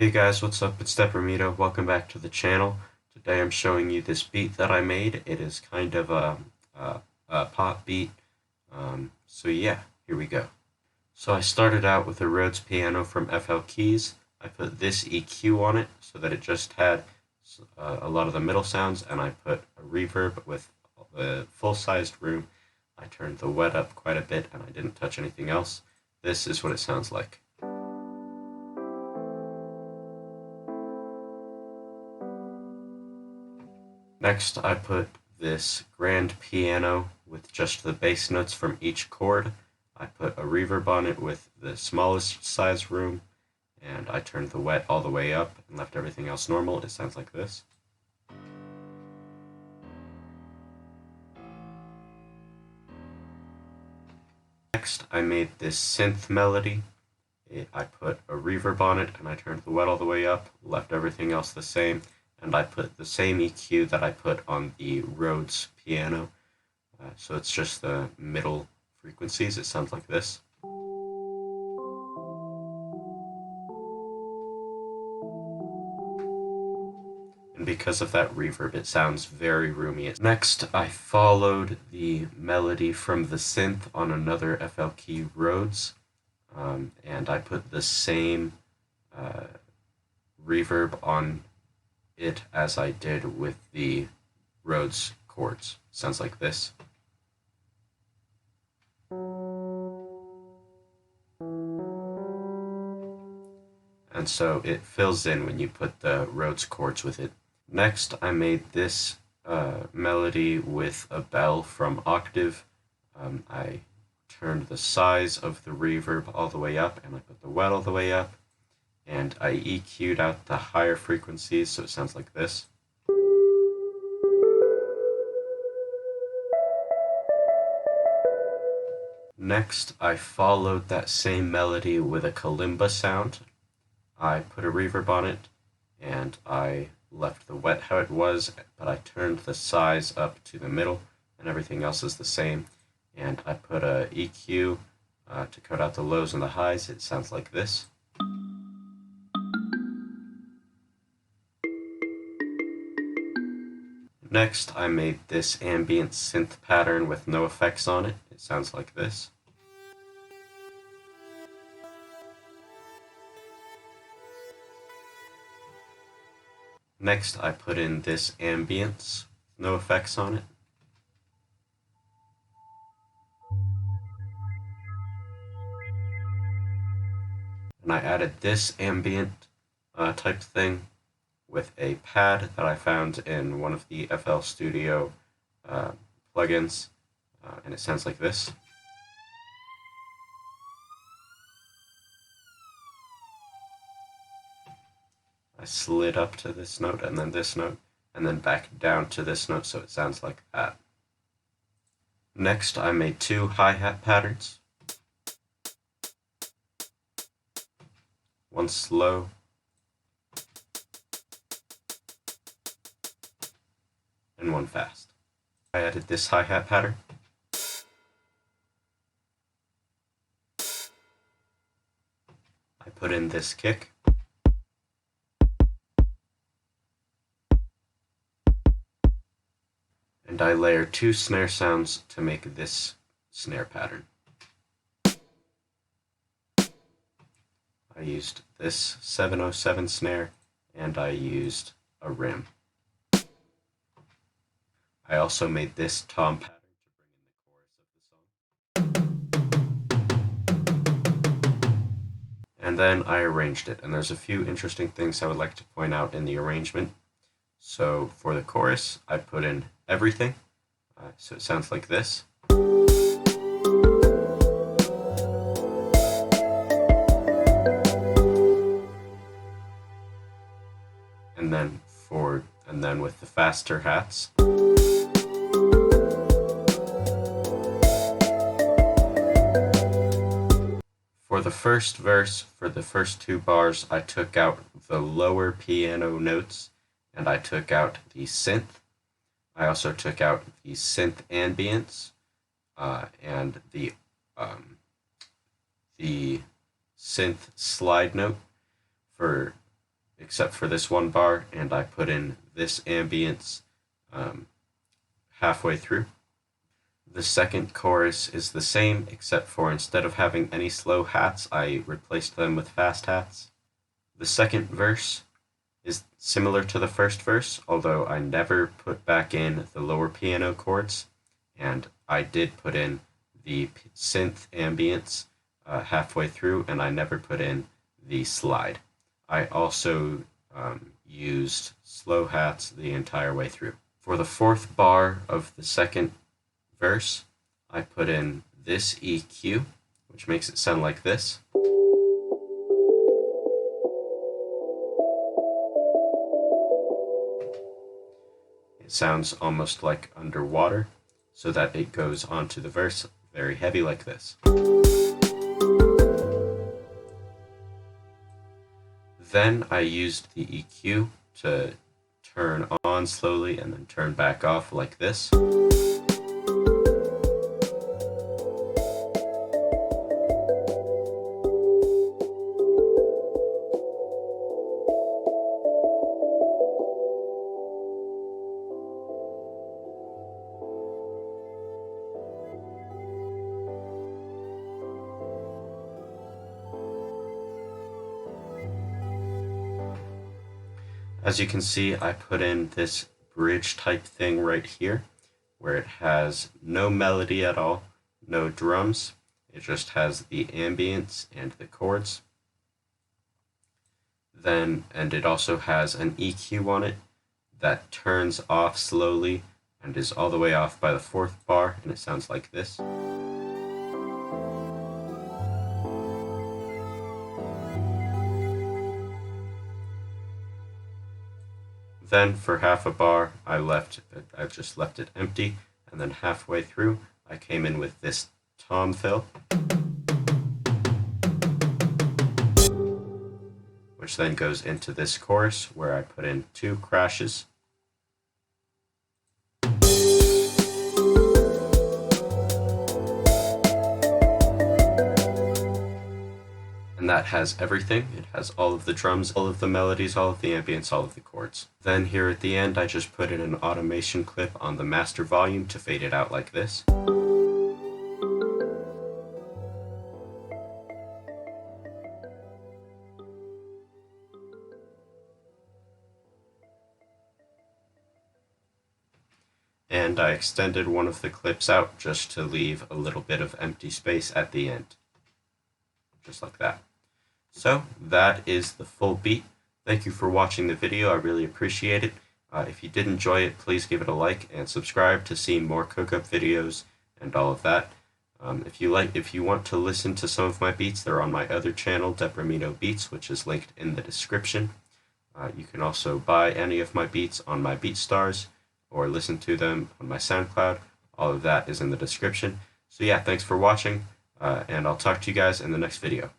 Hey guys, what's up? It's Deprimido. Welcome back to the channel. Today I'm showing you this beat that I made. It is kind of a pop beat. So yeah, here we go. So I started out with a Rhodes piano from FL Keys. I put this EQ on it so that it just had a lot of the middle sounds, and I put a reverb with the full-sized room. I turned the wet up quite a bit, and I didn't touch anything else. This is what it sounds like. Next, I put this grand piano with just the bass notes from each chord. I put a reverb on it with the smallest size room, and I turned the wet all the way up and left everything else normal. It sounds like this. Next, I made this synth melody. I put a reverb on it, and I turned the wet all the way up, left everything else the same, and I put the same EQ that I put on the Rhodes piano. So it's just the middle frequencies. It sounds like this. And because of that reverb, it sounds very roomy. Next, I followed the melody from the synth on another FL Key Rhodes, and I put the same reverb on it as I did with the Rhodes chords. Sounds like this. And so it fills in when you put the Rhodes chords with it. Next, I made this melody with a bell from Octave. I turned the size of the reverb all the way up, and I put the wet all the way up, and I EQ'd out the higher frequencies, so it sounds like this. Next, I followed that same melody with a kalimba sound. I put a reverb on it, and I left the wet how it was, but I turned the size up to the middle, and everything else is the same. And I put a EQ to cut out the lows and the highs. It sounds like this. Next, I made this ambient synth pattern with no effects on it. It sounds like this. Next, I put in this ambience, no effects on it. And I added this ambient type thing with a pad that I found in one of the FL Studio plugins, and it sounds like this. I slid up to this note, and then this note, and then back down to this note, so it sounds like that. Next, I made two hi-hat patterns. One slow, and one fast. I added this hi-hat pattern. I put in this kick. And I layer two snare sounds to make this snare pattern. I used this 707 snare, and I used a rim. I also made this tom pattern to bring in the chorus of the song. And then I arranged it, and there's a few interesting things I would like to point out in the arrangement. So for the chorus, I put in everything, so it sounds like this. And then with the faster hats. For the first verse, for the first two bars, I took out the lower piano notes, and I took out the synth. I also took out the synth ambience and the synth slide note. For except for this one bar, and I put in this ambience halfway through. The second chorus is the same, except for instead of having any slow hats, I replaced them with fast hats. The second verse is similar to the first verse, although I never put back in the lower piano chords, and I did put in the synth ambience halfway through, and I never put in the slide. I also used slow hats the entire way through. For the fourth bar of the second verse, I put in this EQ, which makes it sound like this. It sounds almost like underwater, so that it goes onto the verse very heavy like this. Then I used the EQ to turn on slowly and then turn back off like this. As you can see, I put in this bridge type thing right here, where it has no melody at all, no drums. It just has the ambience and the chords. And it also has an EQ on it that turns off slowly and is all the way off by the fourth bar, and it sounds like this. Then for half a bar, I just left it empty, and then halfway through, I came in with this tom fill, which then goes into this chorus where I put in 2 crashes. And that has everything. It has all of the drums, all of the melodies, all of the ambience, all of the chords. Then here at the end, I just put in an automation clip on the master volume to fade it out like this. And I extended one of the clips out just to leave a little bit of empty space at the end. Just like that. So that is the full beat. Thank you for watching the video. I really appreciate it. If you did enjoy it, please give it a like and subscribe to see more COOKUP videos and all of that. If you want to listen to some of my beats, they're on my other channel, Deprimido Beats, which is linked in the description. You can also buy any of my beats on my Beatstars or listen to them on my Soundcloud. All of that is in the description. So yeah, thanks for watching. And I'll talk to you guys in the next video.